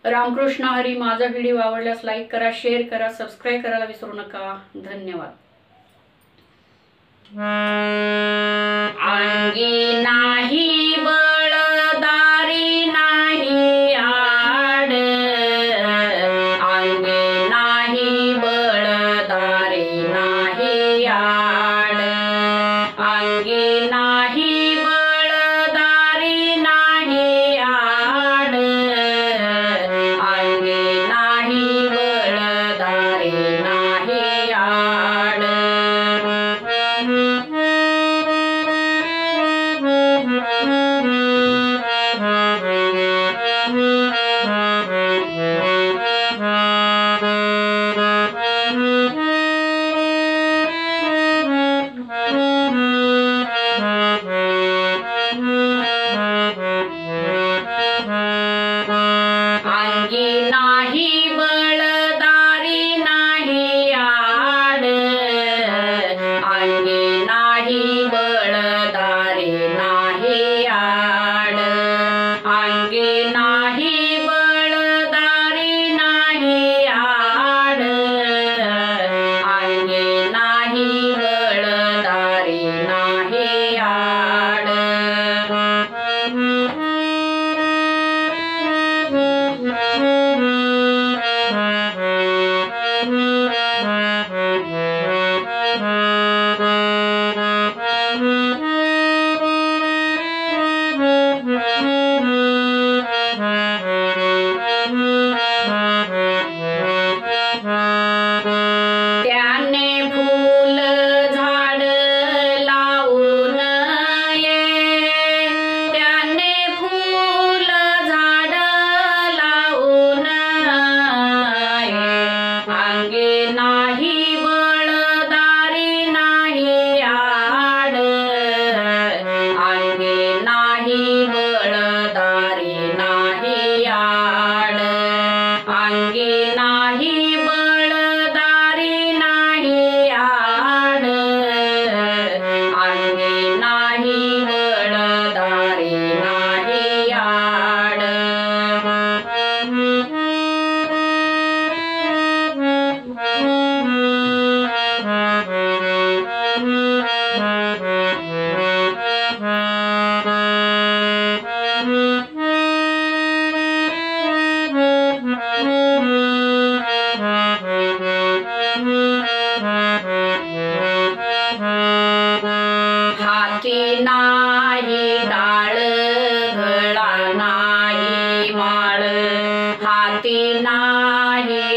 रामकृष्ण हरी। माझा व्हिडिओ आवडल्यास लाईक करा, शेअर करा, सबस्क्राईब करायला विसरू नका। धन्यवाद। अंगी नाही बळ दारी नाही आड, अंगी नाही बळ दारी नाही आड, अंगी नाही बळ दारी नाही आड, अंगी नाही बळ दारी नाही आड। अंगी नाही बळ दारी नाही आड, अंगी नाही बळ दारी नाही आड, अंगी नाही बळ दारी नाही आड, अंगी नाही बळ दारी नाही आड। त्याने फूल झाड लावून ये, त्याने फूल झाड लावून ये, अंगी नाही बळ दारी नाही आड, अंगी नाही बळ दारी नाही आड, अंगी नाही बळ दारी नाही आड, अंगी नाही बळ दारी नाही आड। हाती नाही डाळ गळा नाही माळ, हाती नाही